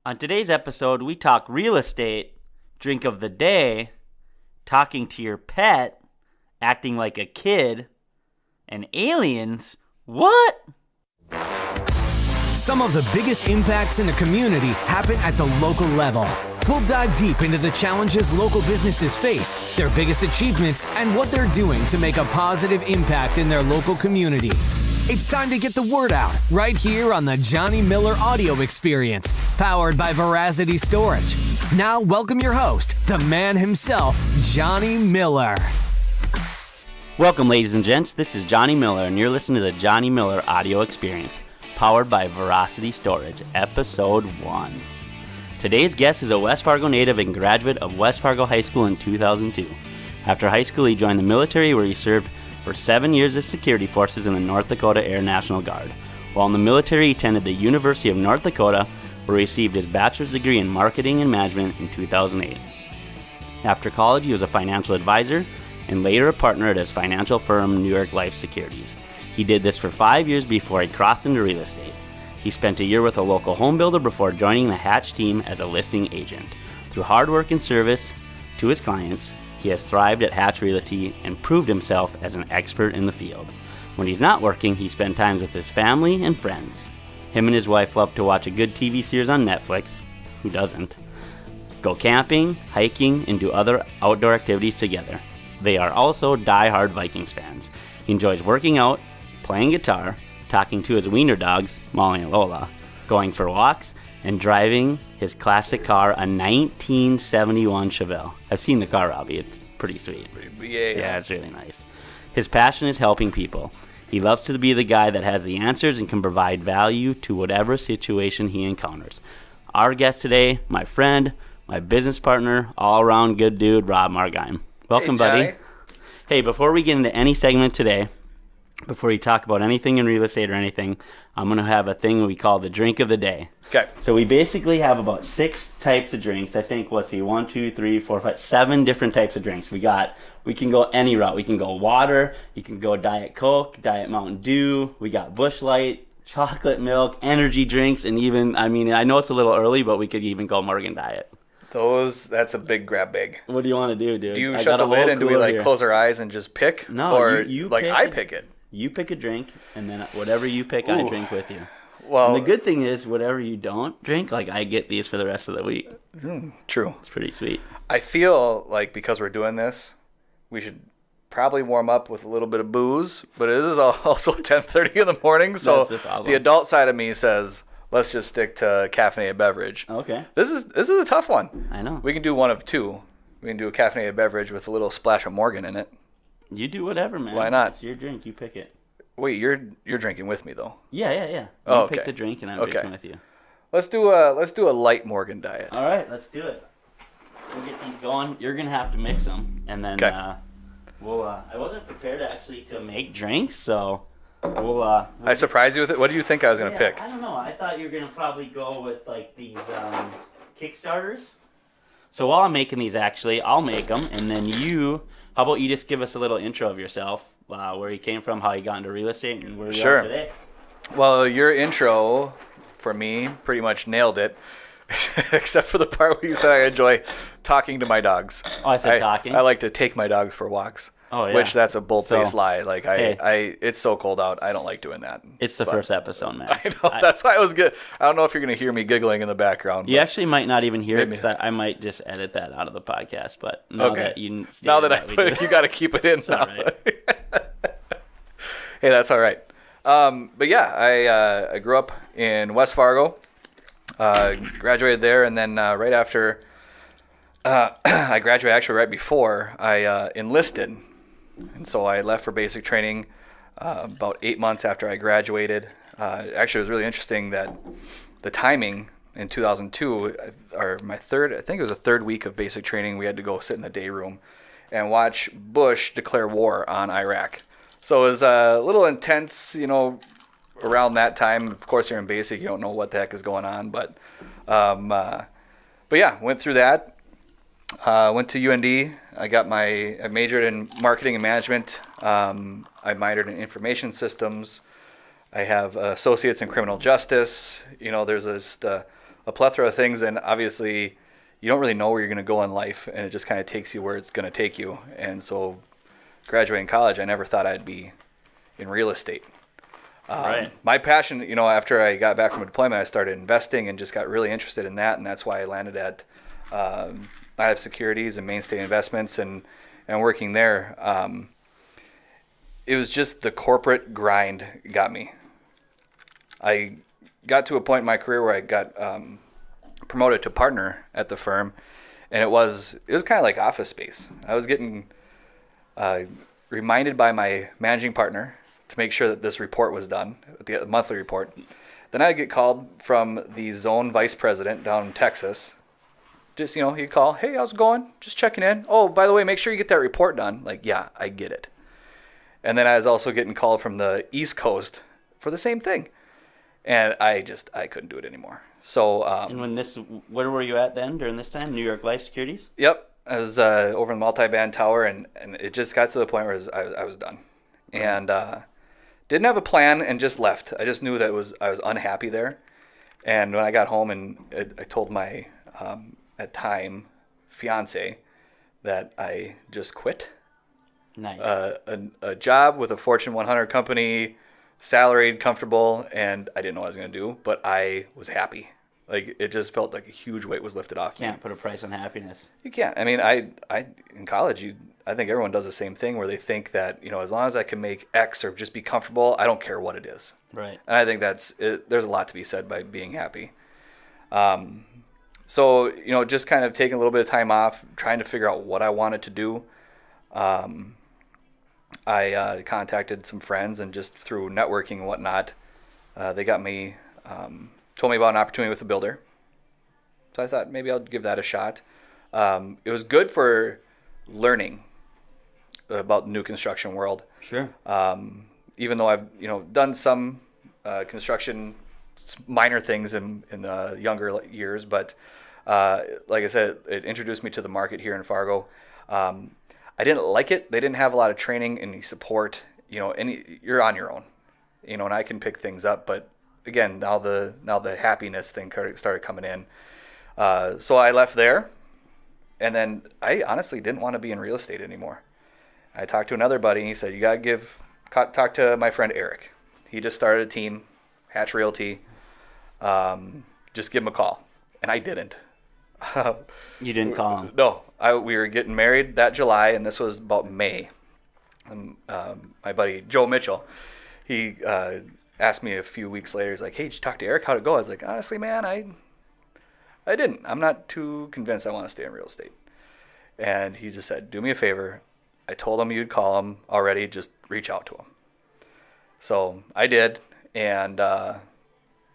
On today's episode, we talk real estate, drink of the day, talking to your pet, acting like a kid, and aliens. What? Some of the biggest impacts in a community happen at the local level. We'll dive deep into the challenges local businesses face, their biggest achievements, and what they're doing to make a positive impact in their local community. It's time to get the word out right here on the Johnny Miller Audio Experience, powered by Veracity Storage. Now, welcome your host, the man himself, Johnny Miller. Welcome, ladies and gents. This is Johnny Miller, and you're listening to the Johnny Miller Audio Experience, powered by Veracity Storage, Episode 1. Today's guest is a West Fargo native and graduate of West Fargo High School in 2002. After high school, he joined the military, where he served for 7 years as security forces in the North Dakota Air National Guard. While in the military, he attended the University of North Dakota, where he received his bachelor's degree in marketing and management in 2008. After college, he was a financial advisor and later a partner at his financial firm, New York Life Securities. He did this for 5 years before he crossed into real estate. He spent a year with a local home builder before joining the Hatch team as a listing agent. Through hard work and service to his clients, he has thrived at Hatch Realty and proved himself as an expert in the field. When he's not working, he spends time with his family and friends. Him and his wife love to watch a good TV series on Netflix. Who doesn't? Go camping, hiking, and do other outdoor activities together. They are also die-hard Vikings fans. He enjoys working out, playing guitar, talking to his wiener dogs, Molly and Lola, going for walks, and driving his classic car, a 1971 Chevelle. I've seen the car, Robbie. It's pretty sweet. Yeah, it's really nice. His passion is helping people. He loves to be the guy that has the answers and can provide value to whatever situation he encounters. Our guest today, my friend, my business partner, all-around good dude, Rob Margheim. Welcome, buddy. Hey, before we get into any segment today, before we talk about anything in real estate or anything, I'm going to have a thing we call the drink of the day. Okay. So we basically have about 6 types of drinks. I think, 1, 2, 3, 4, 5, 7 different types of drinks. We can go any route. We can go water. You can go Diet Coke, Diet Mountain Dew. We got Busch Light, chocolate milk, energy drinks, and even, I know it's a little early, but we could even go Morgan Diet. That's a big grab bag. What do you want to do, dude? Do you shut the lid and do we close our eyes and just pick? No, or you I pick it. You pick a drink, and then whatever you pick, I drink with you. Well, and the good thing is, whatever you don't drink, I get these for the rest of the week. True. It's pretty sweet. I feel like because we're doing this, we should probably warm up with a little bit of booze, but it is also 10:30 in the morning, so the adult side of me says, let's just stick to caffeinated beverage. Okay. This is a tough one. I know. We can do one of two. We can do a caffeinated beverage with a little splash of Morgan in it. You do whatever, man. Why not? It's your drink. You pick it. Wait, you're drinking with me though. Yeah. Oh, pick the drink, and I'm drinking with you. Let's do a light Morgan Diet. All right, let's do it. We'll get these going. You're gonna have to mix them, and then we'll. I wasn't prepared actually to make drinks, so we'll. I surprised you with it. What do you think I was gonna pick? I don't know. I thought you were gonna probably go with these Kickstarters. So while I'm making these, actually, I'll make them, and then you. How about you just give us a little intro of yourself, where you came from, how you got into real estate, and where you are today? Well, your intro for me pretty much nailed it, except for the part where you said I enjoy talking to my dogs. Oh, I said talking? I like to take my dogs for walks. Oh, yeah. Which that's a bold-faced lie. It's so cold out. I don't like doing that. It's the first episode, man. I know. That's why I was good. I don't know if you're going to hear me giggling in the background. You actually might not even hear it, because I might just edit that out of the podcast. But now that you got to keep it in. All right. Hey, that's all right. But yeah, I grew up in West Fargo, graduated there, and then right after I graduated, actually right before, I enlisted. And so I left for basic training about 8 months after I graduated. Actually, it was really interesting that the timing in 2002, or I think it was the third week of basic training, we had to go sit in the day room and watch Bush declare war on Iraq. So it was a little intense, around that time. Of course, you're in basic, you don't know what the heck is going on. But yeah, went through that. Went to UND. I majored in marketing and management. I minored in information systems. I have associates in criminal justice. There's just a a plethora of things, and obviously you don't really know where you're going to go in life, and it just kind of takes you where it's going to take you. And so graduating college, I never thought I'd be in real estate. Right. My passion, after I got back from deployment, I started investing and just got really interested in that, and that's why I landed at I have Securities and Mainstay Investments and working there. It was just the corporate grind got me. I got to a point in my career where I got promoted to partner at the firm, and it was kind of like Office Space. I was getting reminded by my managing partner to make sure that this report was done, the monthly report. Then I'd get called from the zone vice president down in Texas. Just, he'd call, hey, how's it going? Just checking in. Oh, by the way, make sure you get that report done. Like, yeah, I get it. And then I was also getting called from the East Coast for the same thing. And I couldn't do it anymore. So, And where were you at then during this time? New York Life Securities? Yep. I was over in the multi-band tower, and it just got to the point where I was done. And didn't have a plan and just left. I just knew that I was unhappy there. And when I got home and I told my, at time, fiance that I just quit. Nice. A job with a Fortune 100 company, salaried, comfortable, and I didn't know what I was going to do, but I was happy. Like, it just felt like a huge weight was lifted off me. Can't put a price on happiness. You can't. I mean, I in college, I think everyone does the same thing where they think that, as long as I can make X or just be comfortable, I don't care what it is. Right. And I think there's a lot to be said by being happy. So, just kind of taking a little bit of time off, trying to figure out what I wanted to do. I contacted some friends, and just through networking and whatnot, they got me, told me about an opportunity with a builder. So I thought maybe I'll give that a shot. It was good for learning about the new construction world. Sure. Even though I've done some construction minor things in the younger years, but like I said, it introduced me to the market here in Fargo. I didn't like it. They didn't have a lot of training, any support. You're on your own. And I can pick things up, but again, now the happiness thing started coming in. So I left there, and then I honestly didn't want to be in real estate anymore. I talked to another buddy, and he said, you got to talk to my friend Eric. He just started a team, Hatch Realty. Just give him a call. And I didn't. You didn't call him? No. We were getting married that July, and this was about May. My buddy Joe Mitchell, he asked me a few weeks later, he's like, hey, did you talk to Eric? How'd it go? I was like, honestly, man, I didn't. I'm not too convinced I want to stay in real estate. And he just said, do me a favor. I told him you'd call him already. Just reach out to him. So I did. And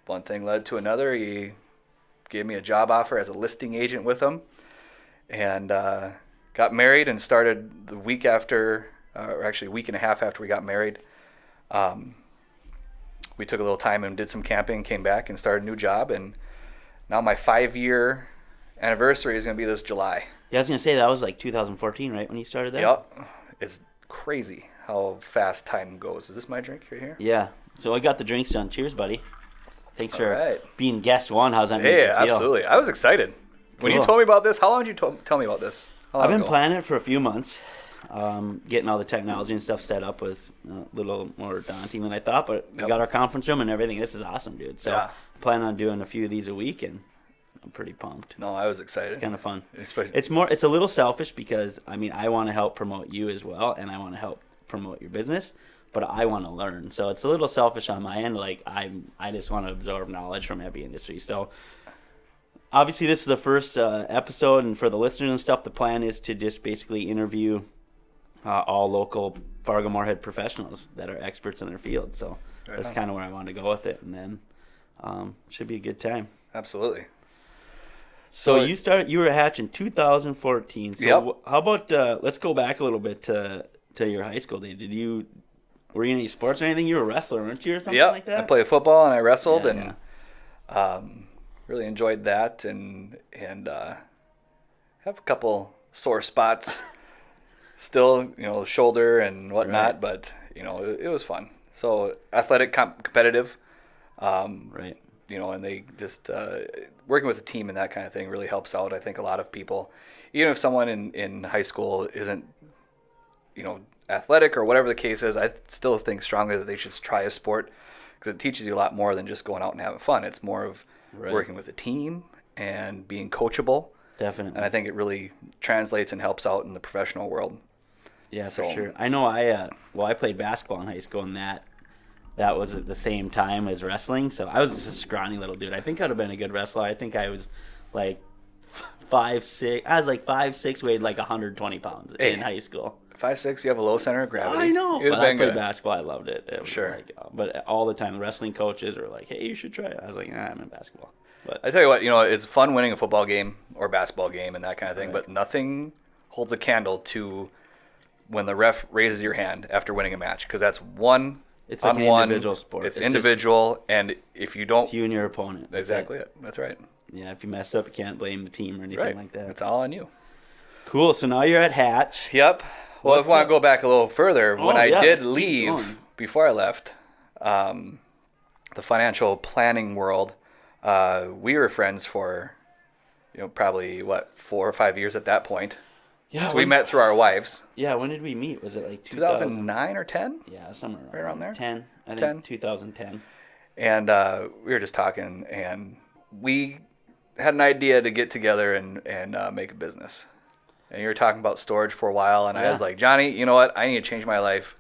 one thing led to another. He gave me a job offer as a listing agent with him. And got married and started the week after, or actually a week and a half after we got married. We took a little time and did some camping, came back and started a new job. And now my 5-year anniversary is going to be this July. Yeah, I was going to say that was like 2014, right, when you started there? Yep. It's crazy how fast time goes. Is this my drink right here? Yeah. So I got the drinks done. Cheers, buddy. Thanks for right. being guest one. How's that make you Hey, feel? absolutely. I was excited. When you Cool. told me about this, how long did you tell me about this? I've been planning it for a few months. Getting all the technology and stuff set up was a little more daunting than I thought, but we got our conference room and everything. This is awesome, dude. So Yeah. I plan on doing a few of these a week, and I'm pretty pumped. No, I was excited. It's kind of fun. Especially- It's a little selfish because, I want to help promote you as well, and I want to help promote your business, but I want to learn. So it's a little selfish on my end. Like, I just want to absorb knowledge from every industry. So obviously this is the first episode, and for the listeners and stuff, the plan is to just basically interview all local Fargo Moorhead professionals that are experts in their field. So that's kind of where I want to go with it, and then should be a good time. Absolutely. So you were at Hatch in 2014. So Yep. how about let's go back a little bit to your high school days. Were you in any sports or anything? You were a wrestler, weren't you, or something like that? I played football and I wrestled, Yeah, and really enjoyed that, and have a couple sore spots still, shoulder and whatnot, Right. but it was fun. So athletic, competitive. Right. and they just working with a team and that kind of thing really helps out. I think a lot of people, even if someone in high school isn't, athletic or whatever the case is, I still think strongly that they should try a sport because it teaches you a lot more than just going out and having fun. It's more of working with a team and being coachable. Definitely. And I think it really translates and helps out in the professional world. Yeah, for sure. I know I played basketball in high school, and that was at the same time as wrestling. So I was just a scrawny little dude. I think I'd have been a good wrestler. I think I was like 5'6". I was like 5'6", weighed like 120 pounds in high school. 5'6", you have a low center of gravity. I know. But I played basketball. I loved it. It was sure. Like, but all the time, the wrestling coaches were like, hey, you should try it. I was like, I'm in basketball. But I tell you what, it's fun winning a football game or basketball game and that kind of thing, but nothing holds a candle to when the ref raises your hand after winning a match, because that's one it's on like an one. individual sport. It's individual, and if you don't... It's you and your opponent. Exactly it. That's right. Yeah, if you mess up, you can't blame the team or anything like that. It's all on you. Cool. So now you're at Hatch. Yep. Well, if I want to go back a little further, when I did leave, before I left, the financial planning world, we were friends for, probably, 4 or 5 years at that point. Yeah. So we met through our wives. Yeah, when did we meet? Was it like 2009 or 10? Yeah, somewhere right around there. 10. I think 2010. And we were just talking, and we had an idea to get together and make a business. And you were talking about storage for a while, and I was like, Johnny, you know what? I need to change my life.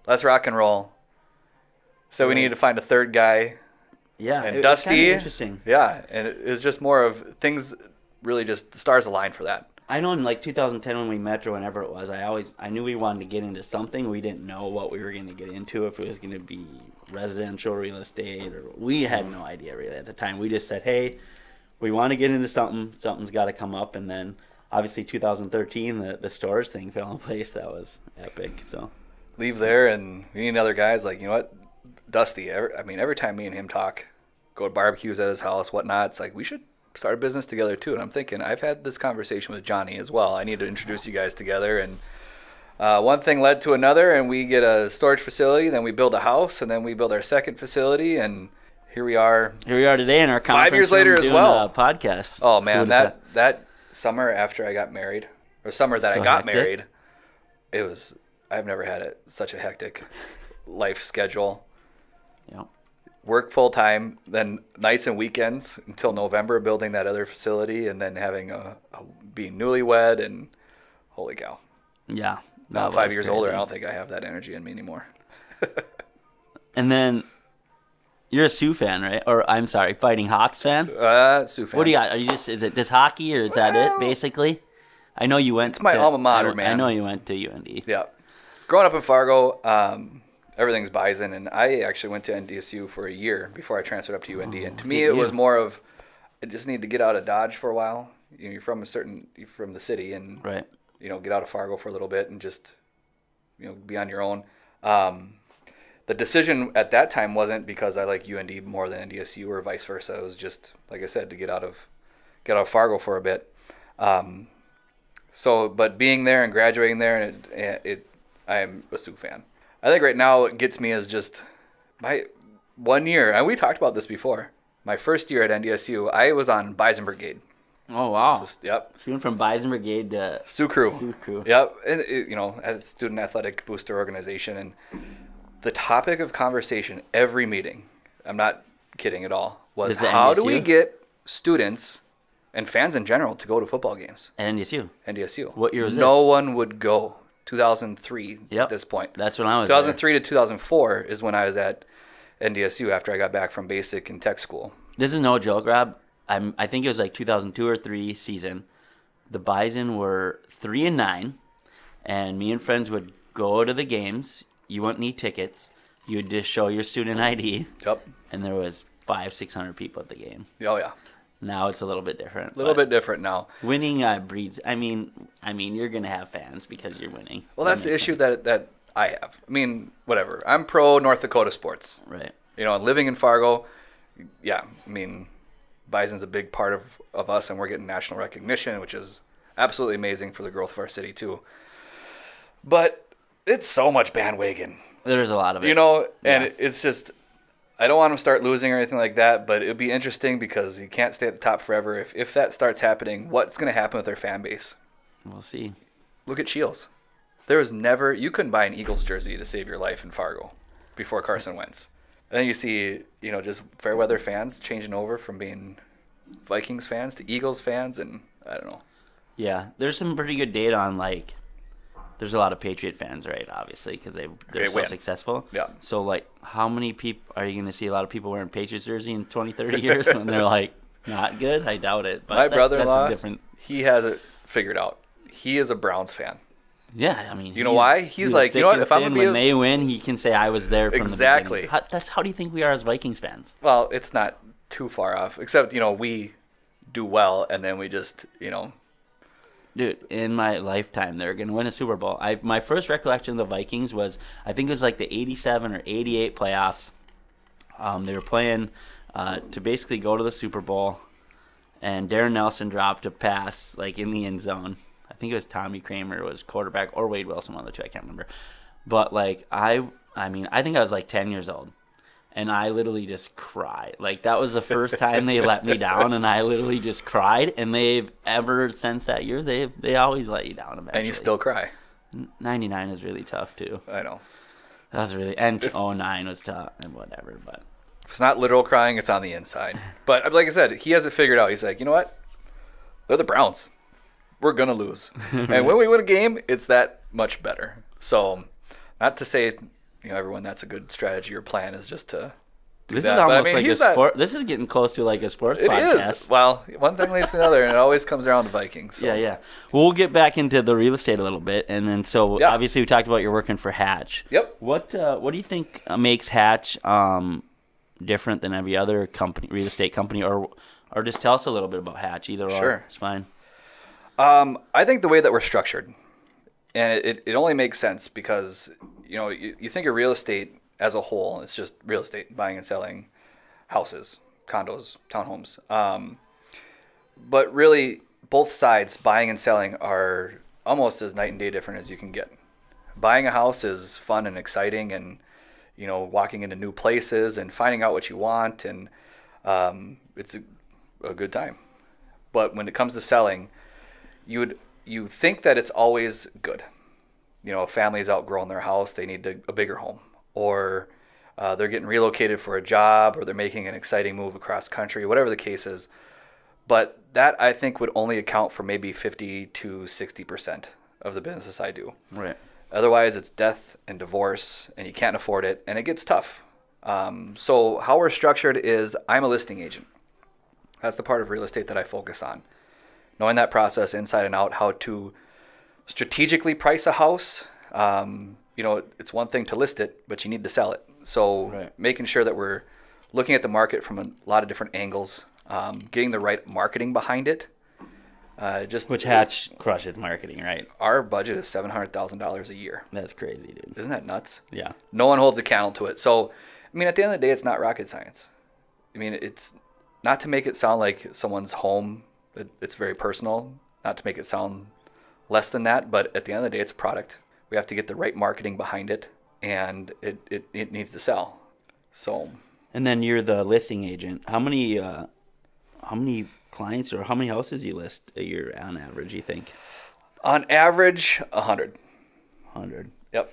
Let's rock and roll. So we needed to find a third guy. Yeah, and Dusty. Interesting. Yeah, and it was just more of things. Really, just the stars aligned for that. I know in like 2010 when we met or whenever it was, I knew we wanted to get into something. We didn't know what we were going to get into, if it was going to be residential real estate, or we had no idea really at the time. We just said, hey, we want to get into something. Something's got to come up, and then obviously 2013 the storage thing fell in place. That was epic. So leave there, and we need another guy. It's like, you know what, Dusty. Every time me and him talk, go to barbecues at his house, whatnot, it's like we should start a business together too. And I'm thinking, I've had this conversation with Johnny as well. I need to introduce you guys together. And one thing led to another, and we get a storage facility, then we build a house, and then we build our second facility, and here we are. Here we are today in our conference 5 years later as well. Podcast. Oh man, that summer after I got married, or summer that I got married, I've never had such a hectic life schedule. Yeah. Work full time, then nights and weekends until November, building that other facility, and then having being newlywed, and holy cow. Yeah. Now 5 years older, I don't think I have that energy in me anymore. And then you're a Sioux fan, right? Or I'm sorry, Fighting Hawks fan? Sioux fan. What do you got? Is it just hockey, or is that it basically? I know you went. It's my alma mater, man. I know you went to UND. Yeah. Growing up in Fargo, everything's Bison, and I actually went to NDSU for a year before I transferred up to UND. And to me, it was more of, I just need to get out of Dodge for a while. You're from the city, and right. Get out of Fargo for a little bit and just, be on your own. The decision at that time wasn't because I like UND more than NDSU or vice versa. It was just, like I said, to get out of Fargo for a bit. But being there and graduating there, and I'm a Sioux fan. I think right now what gets me is just my 1 year, and we talked about this before. My first year at NDSU, I was on Bison Brigade. Oh, wow. Yep. So you went from Bison Brigade to Sioux Crew. Sioux Crew. Yep. And, as a student athletic booster organization, and the topic of conversation every meeting, I'm not kidding at all, was how do we get students and fans in general to go to football games? At NDSU. NDSU. What year was No one would go. 2003 at this point. That's when I was 2003 to 2004 is when I was at NDSU after I got back from basic and tech school. This is no joke, Rob. I think it was like 2002 or 3 season. The Bison were 3-9, and me and friends would go to the games. You wouldn't need tickets. You would just show your student ID. Yep. And there was 500-600 people at the game. Oh yeah. Now it's a little bit different. A little bit different now. Winning breeds. I mean, you're gonna have fans because you're winning. Well, that's the issue that I have. I mean, whatever. I'm pro North Dakota sports. Right. Living in Fargo. Yeah. I mean, Bison's a big part of us, and we're getting national recognition, which is absolutely amazing for the growth of our city too. But it's so much bandwagon. There's a lot of it. And it's just, I don't want them to start losing or anything like that, but it would be interesting because you can't stay at the top forever. If that starts happening, what's going to happen with their fan base? We'll see. Look at Shields. You couldn't buy an Eagles jersey to save your life in Fargo before Carson Wentz. And then you see, just fair weather fans changing over from being Vikings fans to Eagles fans, and I don't know. Yeah, there's some pretty good data on, there's a lot of Patriot fans, right, obviously, because they're so successful. Yeah. So, how many people are you going to see a lot of people wearing Patriots jersey in 20, 30 years when they're, not good? I doubt it. But my brother-in-law, that's he has it figured out. He is a Browns fan. Yeah, I mean, you know why? He's like, if I'm gonna when they win, he can say I was there from exactly. the beginning. How do you think we are as Vikings fans? Well, it's not too far off, except we do well, and then we just Dude, in my lifetime, they're gonna win a Super Bowl. My first recollection of the Vikings was, I think it was the '87 or '88 playoffs. They were playing to basically go to the Super Bowl, and Darren Nelson dropped a pass in the end zone. I think it was Tommy Kramer was quarterback, or Wade Wilson, one of the two, I can't remember. But I think I was 10 years old, and I literally just cried. That was the first time they let me down, and I literally just cried. And they've ever since that year, they always let you down eventually. And you still cry. 99 is really tough too. I know. That was really, and 09 was tough and whatever. But if it's not literal crying, it's on the inside. But like I said, he has it figured out. He's like, you know what? They're the Browns. We're going to lose. And when we win a game, it's that much better. So not to say, everyone, that's a good strategy or plan is just to do this that. is almost but, a sport. This is getting close to a sports podcast. It is. Well, one thing leads to another, and it always comes around to Vikings. So. Yeah. Well, we'll get back into the real estate a little bit. And then, obviously we talked about you're working for Hatch. Yep. What do you think makes Hatch different than every other real estate company? Or just tell us a little bit about Hatch, either or. Sure. It's fine. I think the way that we're structured, and it only makes sense because, you think of real estate as a whole, it's just real estate, buying and selling houses, condos, townhomes. But really, both sides, buying and selling, are almost as night and day different as you can get. Buying a house is fun and exciting, and, walking into new places and finding out what you want, and it's a good time. But when it comes to selling, you think that it's always good. A family's outgrown their house, they need a bigger home, or they're getting relocated for a job, or they're making an exciting move across country, whatever the case is. But that, I think, would only account for maybe 50 to 60% of the business I do. Right. Otherwise, it's death and divorce, and you can't afford it, and it gets tough. So how we're structured is I'm a listing agent. That's the part of real estate that I focus on. Knowing that process inside and out, how to strategically price a house. It's one thing to list it, but you need to sell it. So making sure that we're looking at the market from a lot of different angles, getting the right marketing behind it. Which Hatch crushes marketing, right? Our budget is $700,000 a year. That's crazy, dude. Isn't that nuts? Yeah. No one holds a candle to it. So, at the end of the day, it's not rocket science. It's not to make it sound like someone's home. It's very personal, not to make it sound less than that, but at the end of the day, it's a product. We have to get the right marketing behind it, and it needs to sell. So. And then you're the listing agent. How many clients or how many houses you list a year on average, you think? On average, 100. 100. Yep.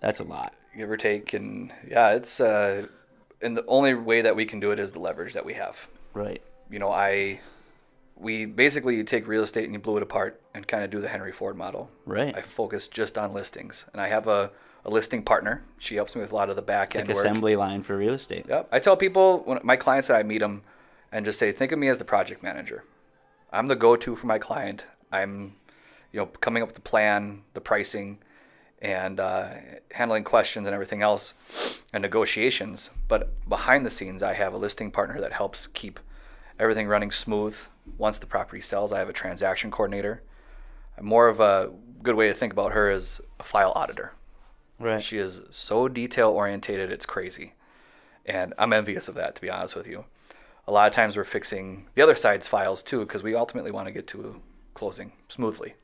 That's a lot. Give or take, and it's and the only way that we can do it is the leverage that we have. Right. We basically take real estate and you blew it apart and kind of do the Henry Ford model. Right. I focus just on listings, and I have a listing partner. She helps me with a lot of the back end work. Assembly line for real estate. Yep. I tell people, when my clients that I meet them, and just say, think of me as the project manager. I'm the go-to for my client. I'm, coming up with the plan, the pricing, and handling questions and everything else, and negotiations. But behind the scenes, I have a listing partner that helps keep everything running smooth. Once the property sells, I have a transaction coordinator. More of a good way to think about her is a file auditor. Right. She is so detail orientated, it's crazy. And I'm envious of that, to be honest with you. A lot of times we're fixing the other side's files too, because we ultimately want to get to closing smoothly.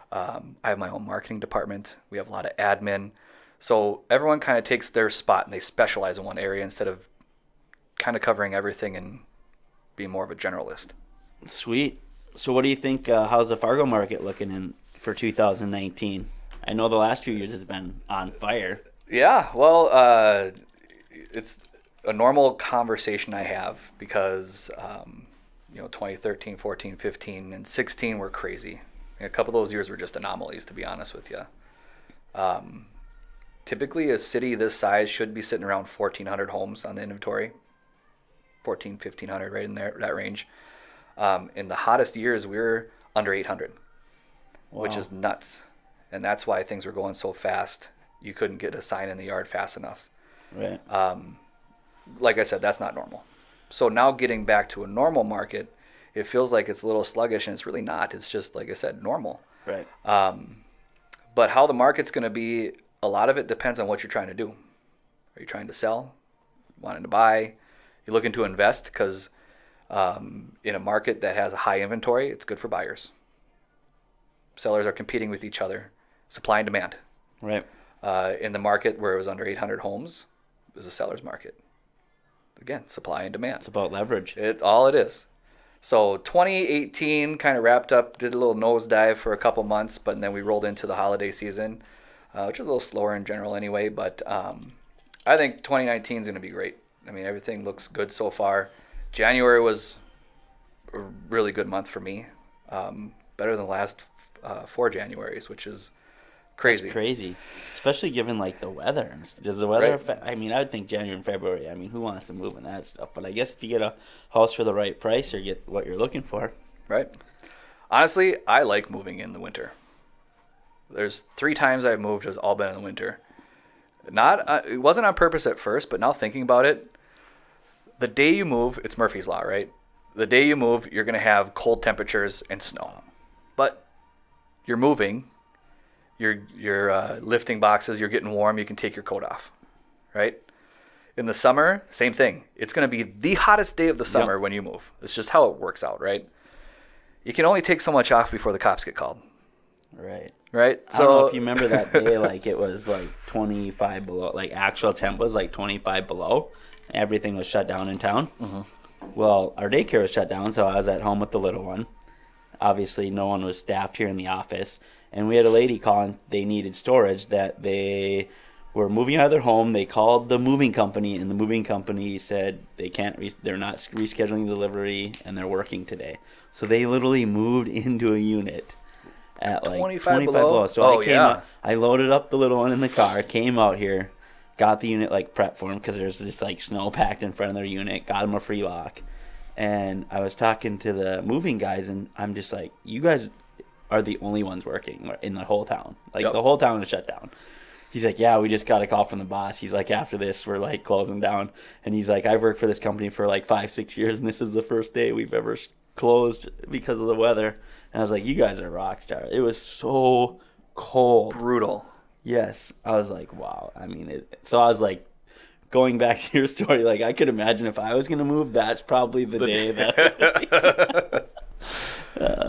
I have my own marketing department. We have a lot of admin. So everyone kind of takes their spot and they specialize in one area instead of kind of covering everything and being more of a generalist. Sweet. So what do you think, how's the Fargo market looking in for 2019? I know the last few years has been on fire. Yeah, well, it's a normal conversation I have because, 2013, 14, 15, and 16 were crazy. A couple of those years were just anomalies, to be honest with you. Typically, a city this size should be sitting around 1,400 homes on the inventory. 1,500, right in there, that range. In the hottest years, we were under 800, which is nuts. And that's why things were going so fast. You couldn't get a sign in the yard fast enough. Right. Like I said, that's not normal. So now getting back to a normal market, it feels like it's a little sluggish, and it's really not. It's just, like I said, normal. Right. But how the market's going to be, a lot of it depends on what you're trying to do. Are you trying to sell? Wanting to buy? You're looking to invest? Because in a market that has a high inventory, it's good for buyers. Sellers are competing with each other. Supply and demand. Right. In the market where it was under 800 homes, it was a seller's market. Again, supply and demand. It's about leverage. All it is. So 2018 kind of wrapped up, did a little nosedive for a couple months, but then we rolled into the holiday season, which is a little slower in general anyway. But I think 2019 is going to be great. I mean, everything looks good so far. January was a really good month for me. Better than the last 4 Januaries, which is crazy. That's crazy, especially given like the weather. Does the weather affect? I mean, I would think January and February. I mean, who wants to move in that stuff? But I guess if you get a house for the right price or get what you're looking for, right? Honestly, I like moving in the winter. There's 3 times I've moved has all been in the winter. It wasn't on purpose at first, but now thinking about it, the day you move, it's Murphy's Law, right? The day you move, you're going to have cold temperatures and snow. But you're moving, you're lifting boxes, you're getting warm, you can take your coat off, right? In the summer, same thing. It's going to be the hottest day of the summer when you move. It's just how it works out, right? You can only take so much off before the cops get called. Right. Right? I don't know if you remember that day, like it was like 25 below, like actual temp was like 25 below. Everything was shut down in town. Mm-hmm. Well, our daycare was shut down, so I was at home with the little one. Obviously, no one was staffed here in the office. And we had a lady calling, they needed storage, that they were moving out of their home. They called the moving company, and the moving company said they're not rescheduling delivery, and they're working today. So they literally moved into a unit at like 25 below. So I loaded up the little one in the car, came out here, got the unit like prepped for them because there's just like snow packed in front of their unit, got them a free lock. And I was talking to the moving guys, and I'm just like, you guys are the only ones working in the whole town. Like the whole town is shut down. He's like, yeah, we just got a call from the boss. He's like, after this, we're like closing down. And he's like, I've worked for this company for like 5-6 years, and this is the first day we've ever closed because of the weather. And I was like, you guys are rock stars. It was so cold. Brutal. Yes. I was like, wow. I mean, so I was like, going back to your story, like I could imagine if I was going to move, that's probably the day that.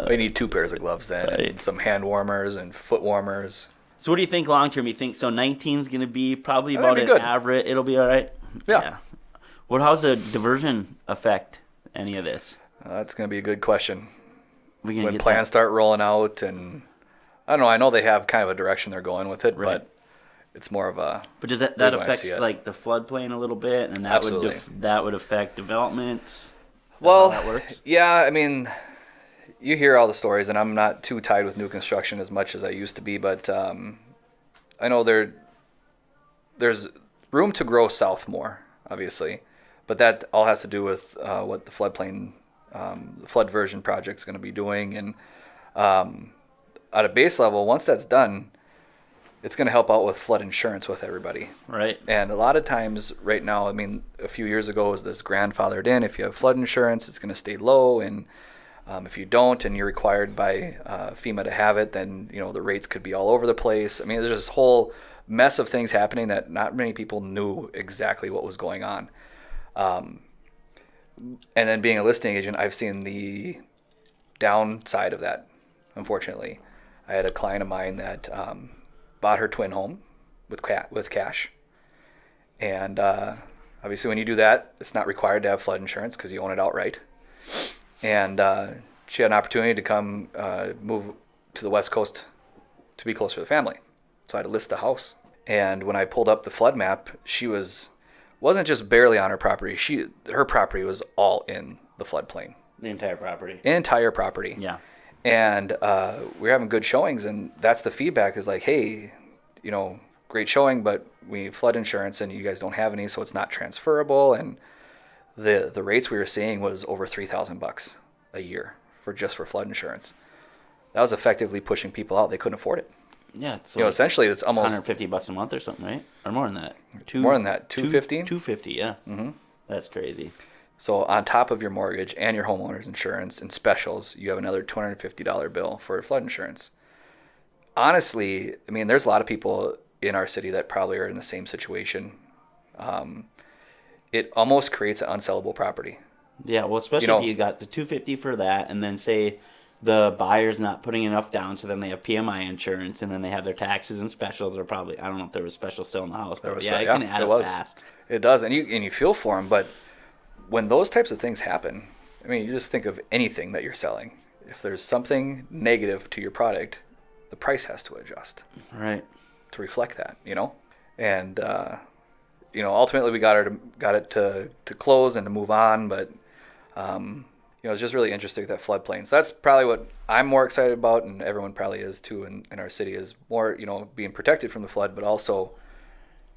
We need 2 pairs of gloves then, right. And some hand warmers and foot warmers. So what do you think long term? You think so 19 is going to be probably about an average. It'll be all right? Yeah. How's the diversion affect any of this? That's going to be a good question. When plans that? start rolling out, and I don't know. I know they have kind of a direction they're going with it, right. But it's more of a. But does that affects like the floodplain a little bit, and that would affect developments? Well, how that works? Yeah. I mean, you hear all the stories, and I'm not too tied with new construction as much as I used to be, but I know there's room to grow south more, obviously, but that all has to do with what the floodplain. The flood diversion project is going to be doing, and at a base level, once that's done, it's going to help out with flood insurance with everybody. Right. And a lot of times right now, I mean, a few years ago was this grandfathered in. If you have flood insurance, it's going to stay low, and if you don't, and you're required by FEMA to have it, then the rates could be all over the place. I mean, there's this whole mess of things happening that not many people knew exactly what was going on. And then being a listing agent, I've seen the downside of that, unfortunately. I had a client of mine that bought her twin home, with cash. And obviously, when you do that, it's not required to have flood insurance because you own it outright. And she had an opportunity to come move to the West Coast to be closer to the family. So I had to list the house. And when I pulled up the flood map, she wasn't just barely on her property. Her property was all in the floodplain. The entire property. Entire property. Yeah. And we were having good showings, and that's the feedback is like, hey, great showing, but we need flood insurance, and you guys don't have any, so it's not transferable. And the rates we were seeing was over $3,000 a year for flood insurance. That was effectively pushing people out. They couldn't afford it. Yeah, it's essentially it's almost $150 a month or something, right? Or more than that. More than that, $250. $250, yeah. Mm-hmm. That's crazy. So on top of your mortgage and your homeowner's insurance and specials, you have another $250 bill for flood insurance. Honestly, I mean, there's a lot of people in our city that probably are in the same situation. It almost creates an unsellable property. Yeah, well, especially if you got the $250 for that, and then say the buyer's not putting enough down, so then they have PMI insurance, and then they have their taxes and specials. Or probably, I don't know if there was specials still in the house, but it can add up fast. It does, and you feel for them. But when those types of things happen, I mean, you just think of anything that you're selling. If there's something negative to your product, the price has to adjust, right, to reflect that. And ultimately we got it to close and to move on, but. It's just really interesting with that floodplain. So that's probably what I'm more excited about, and everyone probably is too in our city, is more, being protected from the flood, but also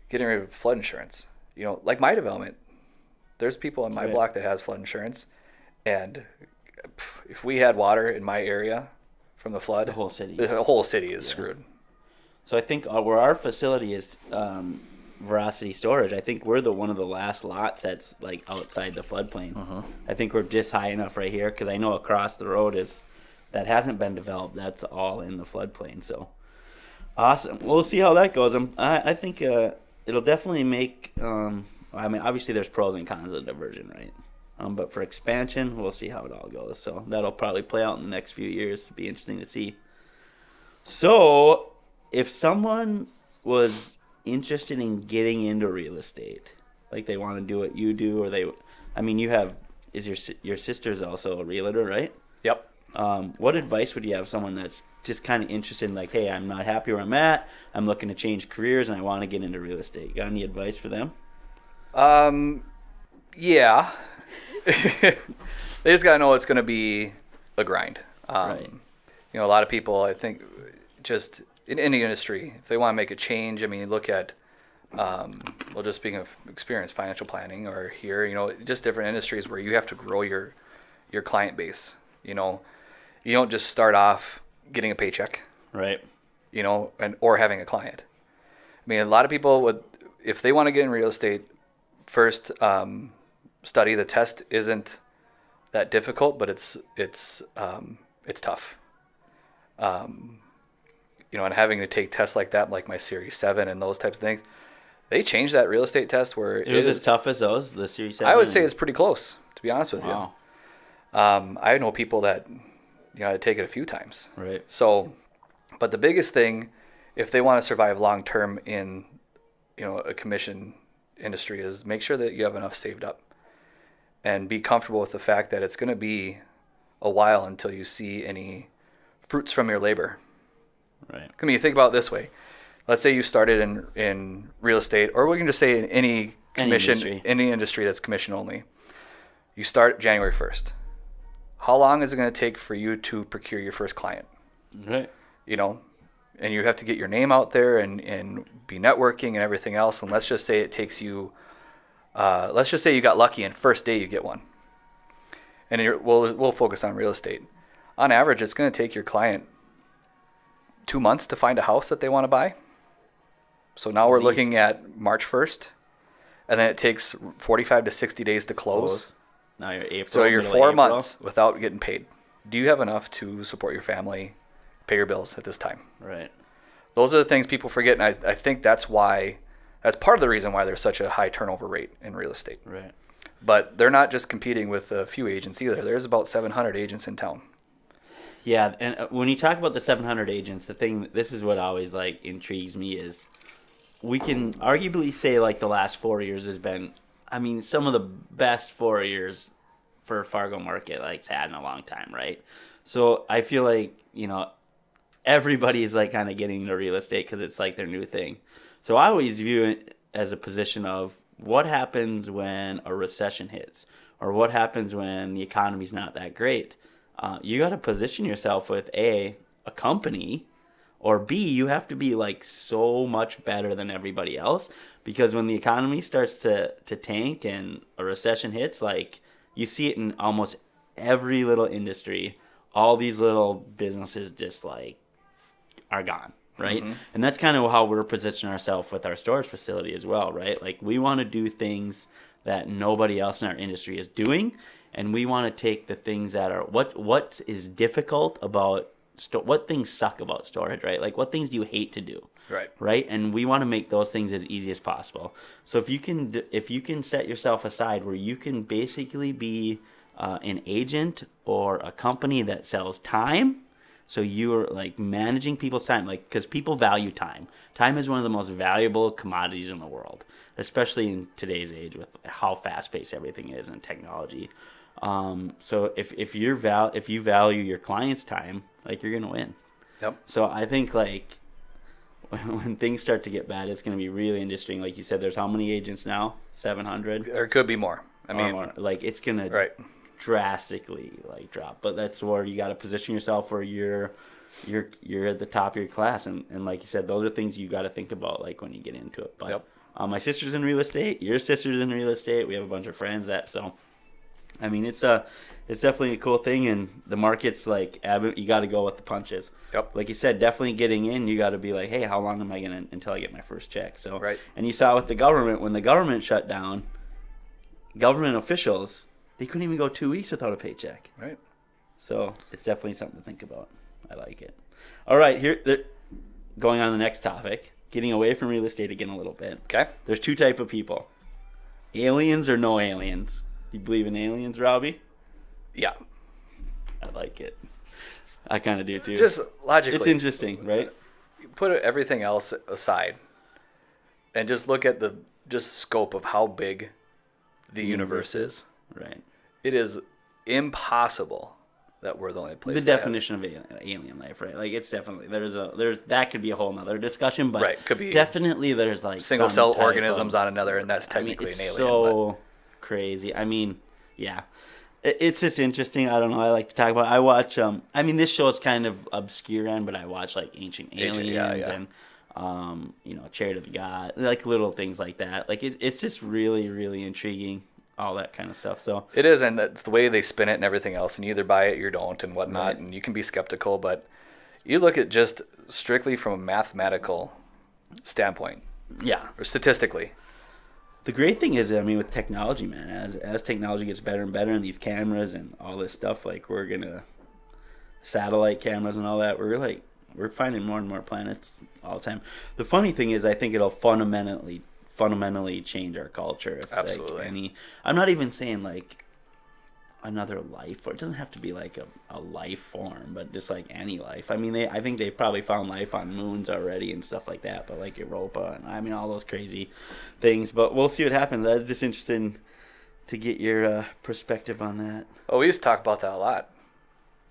getting rid of flood insurance. Like my development, there's people on my block that has flood insurance, and if we had water in my area from the flood, the whole city is screwed. So I think where our facility is, Veracity Storage, I think we're one of the last lots that's like outside the floodplain. Uh-huh. I think we're just high enough right here, because I know across the road that hasn't been developed. That's all in the floodplain. So awesome. We'll see how that goes. I think it'll definitely make. Obviously there's pros and cons of diversion, right? But for expansion, we'll see how it all goes. So that'll probably play out in the next few years. It'll be interesting to see. So if someone was interested in getting into real estate, like they want to do what you do, or your sister's also a realtor, right? Yep. What advice would you have someone that's just kind of interested in, like, hey, I'm not happy where I'm at, I'm looking to change careers, and I want to get into real estate? Got any advice for them? Yeah. They just got to know it's going to be a grind. Right. A lot of people, I think, just in any industry, if they want to make a change, I mean, look at, just speaking of experience, financial planning, or here, just different industries where you have to grow your client base. You don't just start off getting a paycheck, right? Or having a client. I mean, a lot of people if they want to get in real estate, first study. The test isn't that difficult, but it's tough. And having to take tests like that, like my Series 7 and those types of things, they changed that real estate test where it was as tough as those, the Series 7? I would say it's pretty close, to be honest with you. I know people that had to take it a few times. Right. So, but the biggest thing, if they want to survive long term in a commission industry, is make sure that you have enough saved up, and be comfortable with the fact that it's going to be a while until you see any fruits from your labor. Right. I mean, you think about it this way. Let's say you started in real estate, or we can just say in any industry that's commission only. You start January 1st. How long is it going to take for you to procure your first client? Right. And you have to get your name out there and be networking and everything else. And let's just say it takes you, let's just say you got lucky and first day you get one. And we'll focus on real estate. On average, it's going to take your client 2 months to find a house that they want to buy. So now we're looking at March 1st, and then it takes 45 to 60 days to close. Now you're April. So you're 4 months without getting paid. Do you have enough to support your family, pay your bills at this time? Right. Those are the things people forget, and I think that's part of the reason why there's such a high turnover rate in real estate. Right. But they're not just competing with a few agents either. There's about 700 agents in town. Yeah, and when you talk about the 700 agents, this is what always intrigues me is, we can arguably say like the last 4 years has been, I mean, some of the best 4 years for Fargo market like it's had in a long time, right? So I feel like, everybody is like kind of getting into real estate because it's like their new thing. So I always view it as a position of what happens when a recession hits or what happens when the economy's not that great. You got to position yourself with a company, or B, you have to be like so much better than everybody else, because when the economy starts to tank and a recession hits, like you see it in almost every little industry, all these little businesses just like are gone, right? Mm-hmm. And that's kind of how we're positioning ourselves with our storage facility as well, right? Like we want to do things that nobody else in our industry is doing, and we want to take the things that are what is difficult about what things suck about storage, right? Like what things do you hate to do, right? And we want to make those things as easy as possible. So if you can set yourself aside where you can basically be an agent or a company that sells time. So you're like managing people's time, like, because people value time. Time is one of the most valuable commodities in the world, especially in today's age with how fast paced everything is and technology. So if you value your client's time, like you're gonna win. Yep. So I think like when things start to get bad, it's gonna be really interesting. Like you said, there's how many agents now? 700. There could be more. I mean, more. Like it's gonna drastically like drop, but that's where you got to position yourself where you're at the top of your class, and like you said, those are things you got to think about like when you get into it. But my sister's in real estate, your sister's in real estate, we have a bunch of friends that, so I mean it's definitely a cool thing, and the market's like you got to go with the punches. Like you said, definitely getting in, you got to be like, hey, how long am I gonna until I get my first check? So and you saw with the government, when the government shut down, government officials, they couldn't even go 2 weeks without a paycheck. Right. So it's definitely something to think about. I like it. All right, going on to the next topic, getting away from real estate again a little bit. Okay. There's two type of people. Aliens or no aliens. You believe in aliens, Robbie? Yeah. I like it. I kind of do too. Just logically. It's interesting, right? Put everything else aside and just look at the scope of how big the universe is. Right. It is impossible that we're the only place. The definition of alien life, right? Like it's definitely that could be a whole nother discussion, but could be definitely there's like single cell organisms on another, and that's technically an alien. So crazy. I mean, yeah, it's just interesting. I don't know. I like to talk about. I watch. This show is kind of obscure end, but I watch like Ancient Aliens and Chariot of the God, like little things like that. Like it's just really, really intriguing. All that kind of stuff. So it is, and that's the way they spin it and everything else, and you either buy it or you don't and whatnot, and you can be skeptical, but you look at just strictly from a mathematical standpoint, or statistically. The great thing is, with technology, man, as technology gets better and better, and these cameras and all this stuff, like we're gonna satellite cameras and all that, we're finding more and more planets all the time. The funny thing is, I think it'll fundamentally change our culture. Absolutely. Like I'm not even saying like another life, or it doesn't have to be like a life form, but just like any life. I think they've probably found life on moons already and stuff like that, but like Europa and all those crazy things. But we'll see what happens. I was just interested to get your perspective on that. Oh, we used to talk about that a lot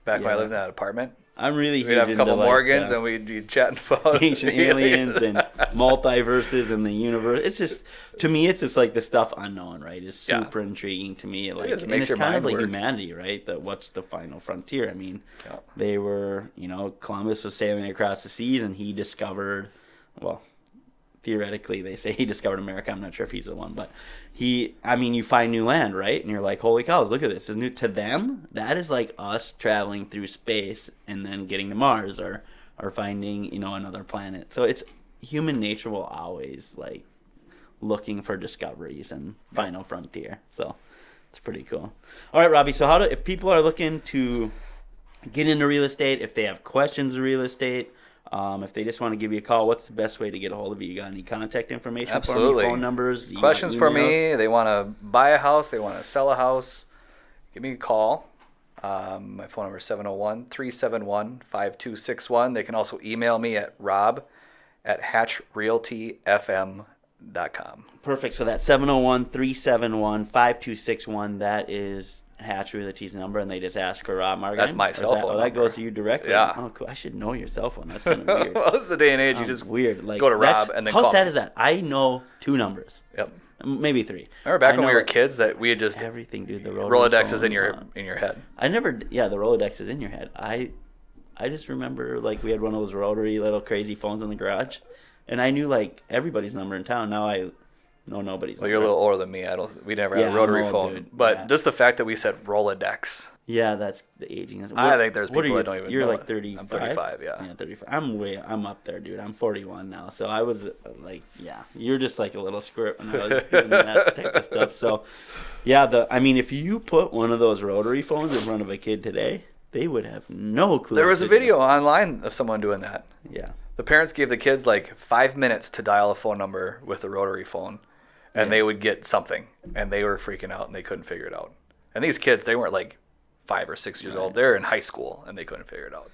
back when I lived in that apartment. I'm really huge. We'd have a couple Morgans and we'd be chatting about ancient aliens and multiverses and the universe. It's just, to me, it's just like the stuff unknown, right? It's super intriguing to me. Like, it makes your kind mind of like work. humanity, right? What's the final frontier? They were, Columbus was sailing across the seas and he discovered, well, theoretically, they say he discovered America. I'm not sure if he's the one, but you find new land, right? And you're like, holy cows, look at this. It's new to them. That is like us traveling through space and then getting to Mars or finding, another planet. So it's human nature will always like looking for discoveries and final frontier. So it's pretty cool. All right, Robbie. So if people are looking to get into real estate, if they have questions of real estate, if they just want to give you a call, what's the best way to get a hold of you? You got any contact information Absolutely. for me, phone numbers, questions for me? They want to buy a house, they want to sell a house, give me a call. My phone number is 701-371-5261. They can also email me at rob at hatchrealtyfm.com. Perfect. So that's 701-371-5261. That is Hatch Realty's number, and they just ask for Rob Margheim. That's my cell phone that number. goes to you directly. Yeah. Oh, cool. I should know your cell phone. That's kind of weird. Well, it's the day and age. You just weird. Like, go to Rob and then how call sad me. is that? I know 2 numbers. Yep. Maybe 3. Remember back I when we know were kids that we had just everything, dude. The Rolodex is phone, in your head. I never. Yeah, the Rolodex is in your head. I just remember like we had one of those rotary little crazy phones in the garage, and I knew like everybody's number in town. Now I know nobody's. Well, you're a little older than me. We never had a Yeah, rotary I'm old, phone, dude. but Yeah. just the fact that we said Rolodex. Yeah, that's the aging. I think there's what are people you? that don't even You're know like it. 35. I'm 35, yeah. Yeah, 35. I'm up there, dude. I'm 41 now, so I was like, yeah, you're just like a little squirt when I was doing that type of stuff. So, yeah, I mean, if you put one of those rotary phones in front of a kid today, they would have no clue. There was a what to do. video online of someone doing that. Yeah. The parents gave the kids like 5 minutes to dial a phone number with a rotary phone, and they would get something, and they were freaking out and they couldn't figure it out. And these kids, they weren't like 5 or 6 years old. They're in high school and they couldn't figure it out.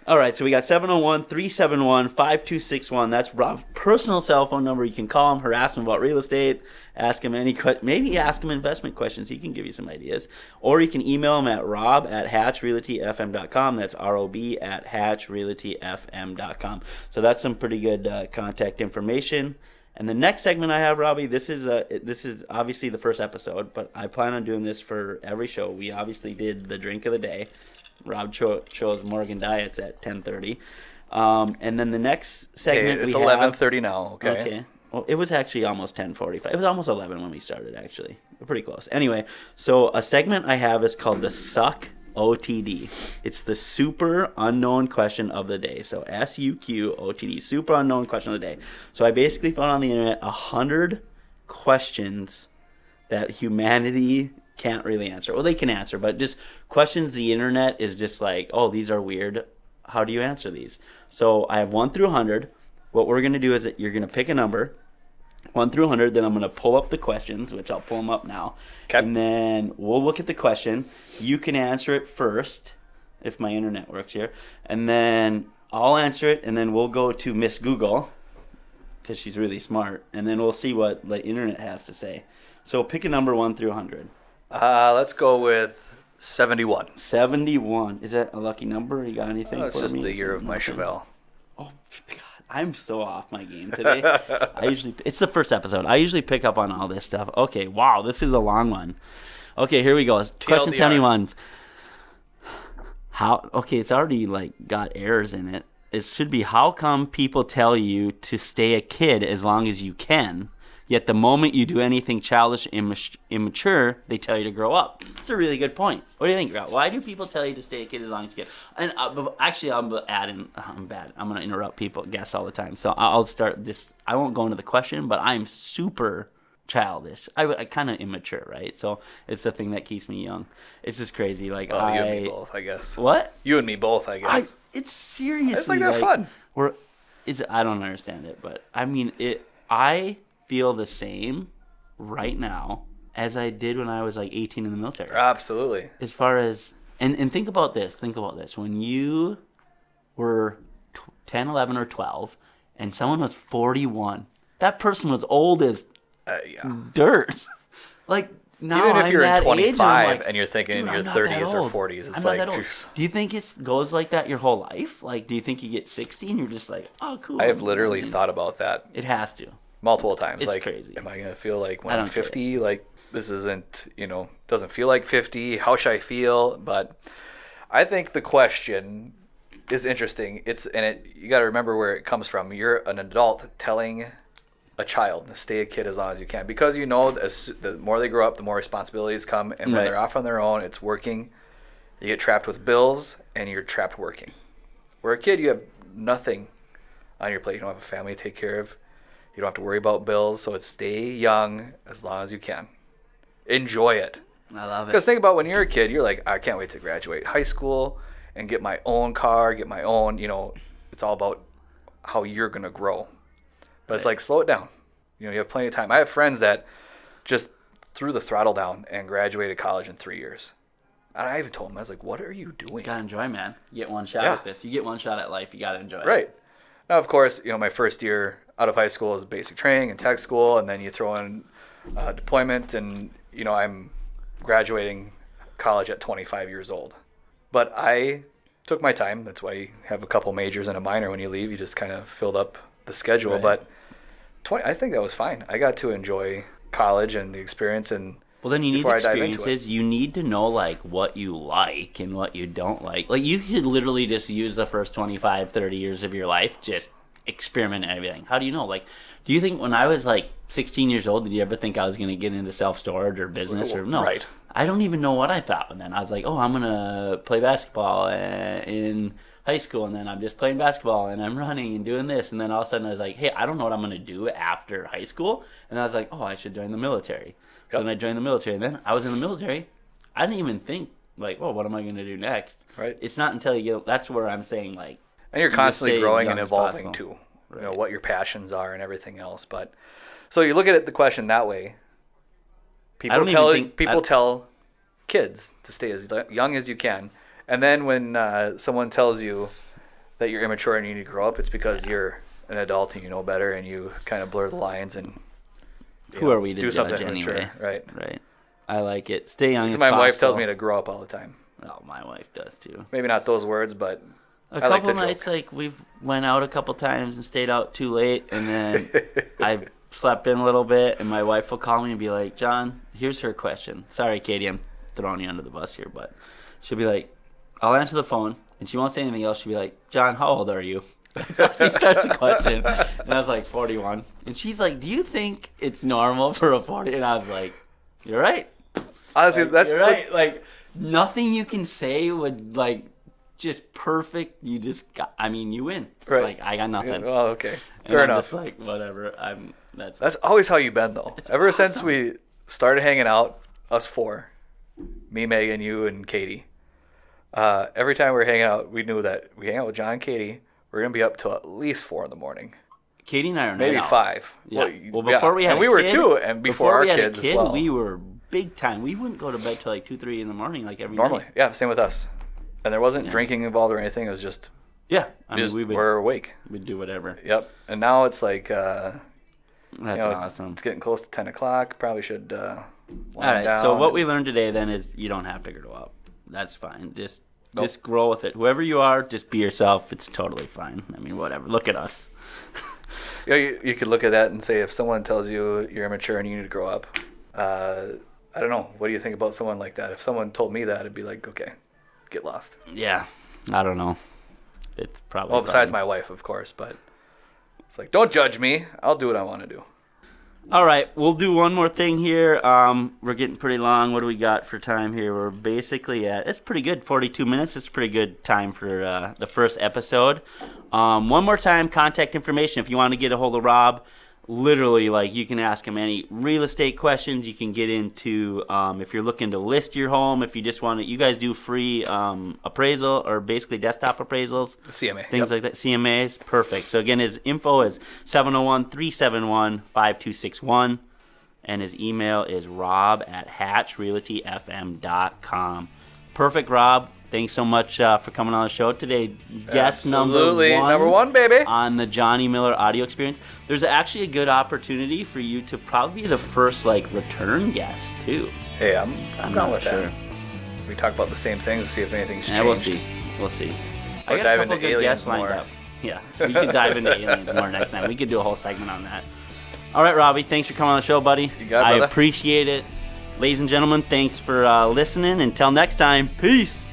All right, so we got 701-371-5261. That's Rob's personal cell phone number. You can call him, harass him about real estate, ask him maybe ask him investment questions. He can give you some ideas. Or you can email him at rob@hatchrealtyfm.com. That's rob@hatchrealtyfm.com. So that's some pretty good contact information. And the next segment I have, Robbie, this is obviously the first episode, but I plan on doing this for every show. We obviously did the drink of the day. Rob chose Morgan Diets at 10:30. And then the next segment It's we 11:30 now, okay? Okay. Well, it was actually almost 10:45. It was almost 11 when we started, actually. We're pretty close. Anyway, so a segment I have is called the Suck OTD. It's the super unknown question of the day. So SUQ-OTD, super unknown question of the day. So I basically found on the internet 100 questions that humanity can't really answer. Well, they can answer, but just questions the internet is just like, oh, these are weird. How do you answer these? So I have 1 through 100. What we're going to do is that you're going to pick a number, 1 through 100. Then I'm going to pull up the questions, which I'll pull them up now. Okay. And then we'll look at the question. You can answer it first, if my internet works here. And then I'll answer it, and then we'll go to Miss Google, because she's really smart. And then we'll see what the internet has to say. So pick a number 1 through 100. Let's go with 71. 71. Is that a lucky number? You got anything It's for just me? the year of my Nothing? Chevelle. Oh, God. I'm so off my game today. It's the first episode. I usually pick up on all this stuff. Okay, wow, this is a long one. Okay, here we go. Question 71. It's already got errors in it. It should be, how come people tell you to stay a kid as long as you can, yet the moment you do anything childish, immature, they tell you to grow up? That's a really good point. What do you think, Rob? Why do people tell you to stay a kid as long as you can? And actually, I'm bad. I'm going to interrupt people, guests all the time. So I'll start this. I won't go into the question, but I'm super childish. I kind of immature, right? So it's the thing that keeps me young. It's just crazy. You and me both, I guess. What? You and me both, I guess. It's seriously. It's like that fun. I don't understand it, but I mean it. I feel the same right now as I did when I was 18 in the military. Absolutely. As far as and think about this. When you were 10, 11, or 12, and someone was 41, that person was old as dirt. Now even if I'm you're that in 25 age, and I'm and you're thinking in dude, your I'm not that 30s or old. 40s, it's I'm not that like, old. Do you think it goes like that your whole life? Do you think you get 60 and you're just like, oh, cool? I have literally thought about that It has to. multiple times. It's crazy. Am I going to feel like when I I'm don't get 50, this isn't, doesn't feel like 50. How should I feel? But I think the question is interesting. You got to remember where it comes from. You're an adult telling a child to stay a kid as long as you can, because the more they grow up, the more responsibilities come, and when Right. they're off on their own, it's working. You get trapped with bills, and you're trapped working. Where a kid, you have nothing on your plate. You don't have a family to take care of. You don't have to worry about bills, so it's stay young as long as you can. Enjoy it. I love it. Because think about when you're a kid, you're like, I can't wait to graduate high school and get my own car, get my own, it's all about how you're going to grow. But it's like, slow it down. You have plenty of time. I have friends that just threw the throttle down and graduated college in 3 years. And I even told them, I was like, what are you doing? You gotta enjoy, man. You get one shot Yeah. at this. You get one shot at life. You gotta enjoy it. Right. Now, of course, my first year out of high school is basic training and tech school, and then you throw in deployment, and, I'm graduating college at 25 years old. But I took my time. That's why you have a couple majors and a minor when you leave. You just kind of filled up the schedule. Right. But I think that was fine. I got to enjoy college and the experience. And well, then you need before I dive into experiences. You need to know like what you like and what you don't like. Like you could literally just use the first 25, 30 years of your life, just experiment and everything. How do you know? Like, do you think when I was like 16 years old, did you ever think I was going to get into self-storage or business or no? Right. I don't even know what I thought then. I was like, oh, I'm going to play basketball in high school, and then I'm just playing basketball, and I'm running and doing this, and then all of a sudden I was like, hey, I don't know what I'm going to do after high school, and I was like, oh, I should join the military. So then I joined the military, and then I was in the military. I didn't even think, like, well, what am I going to do next? Right. It's not until you get, that's where I'm saying, like, and you're constantly growing and evolving possible. too. Right. What your passions are and everything else. But so you look at the question that way. People tell kids to stay as young as you can, and then when someone tells you that you're immature and you need to grow up, it's because you're an adult and you know better, and you kind of blur the lines and who are we to do something judge immature, anyway? right? I like it. Stay young as My possible. wife tells me to grow up all the time. Oh, my wife does too. Maybe not those words, but A I like couple the nights, joke. like we've went out a couple times and stayed out too late, and then I slept in a little bit, and my wife will call me and be like, "John, here's her question." Sorry, Katie, I'm throwing you under the bus here, but she'll be like, "I'll answer the phone," and she won't say anything else. She'll be like, "John, how old are you?" So she starts the question, and I was like, 41, and she's like, "Do you think it's normal for a 40?" And I was like, "You're right." Honestly, Like, that's you're right. Like nothing you can say would like. Just perfect. You just got. I mean, you win. Right. Like I got nothing. well, okay, And fair I'm enough. Just like whatever. That's always how you've been, though. It's Ever since awesome. we started hanging out, us four, me, Megan, you, and Katie. Every time we were hanging out, we knew that we hang out with John and Katie, we're gonna be up till at least 4 a.m. Katie and I are Maybe night owls. 5. Yeah. Well, Before we had and a we were kid, too, and before our we had a kids kid, as well. we were big time. We wouldn't go to bed till like 2-3 in the morning, like every Normally, night. yeah, same with us. And there wasn't drinking involved or anything. It was just Yeah. I mean, we're awake. we'd do whatever. Yep. And now it's like That's awesome. It's getting close to 10 o'clock. Probably should All wind right. So down. what we learned today then is you don't have to grow up. That's fine. Just grow with it. Whoever you are, just be yourself. It's totally fine. I mean, whatever. Look at us. You could look at that and say, if someone tells you you're immature and you need to grow up, I don't know. What do you think about someone like that? If someone told me that, I'd be like, okay, get lost. Yeah. I don't know. It's probably Well, besides fine. my wife, of course, but it's like, don't judge me. I'll do what I want to do. All right, we'll do one more thing here. We're getting pretty long. What do we got for time here? We're basically at, it's pretty good, 42 minutes. It's a pretty good time for the first episode. One more time, contact information. If you want to get a hold of Rob, literally, like, you can ask him any real estate questions. You can get into, if you're looking to list your home, if you just want to, you guys do free appraisal or basically desktop appraisals. CMA. Things like that. CMAs. Perfect. So, again, his info is 701-371-5261. And his email is rob@hatchrealtyfm.com. Perfect, Rob. Thanks so much for coming on the show today. Guest Absolutely. number one baby. on the Johnny Miller audio experience. There's actually a good opportunity for you to probably be the first return guest too. Hey, I'm I'm down not with sure. that. We talk about the same things, see if anything's changed. Yeah, we'll see. We'll see. I Or got dive a couple into good aliens guests lined more. up. Yeah, we could dive into aliens more next time. We could do a whole segment on that. All right, Robbie, thanks for coming on the show, buddy. You got it, I brother. appreciate it. Ladies and gentlemen, thanks for listening. Until next time, peace.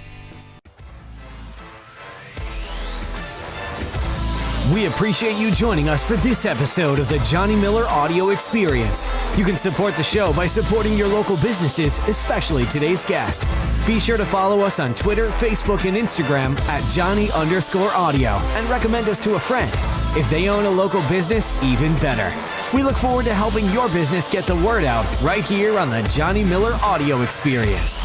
We appreciate you joining us for this episode of the Johnny Miller Audio Experience. You can support the show by supporting your local businesses, especially today's guest. Be sure to follow us on Twitter, Facebook, and Instagram at Johnny_audio and recommend us to a friend. If they own a local business, even better. We look forward to helping your business get the word out right here on the Johnny Miller Audio Experience.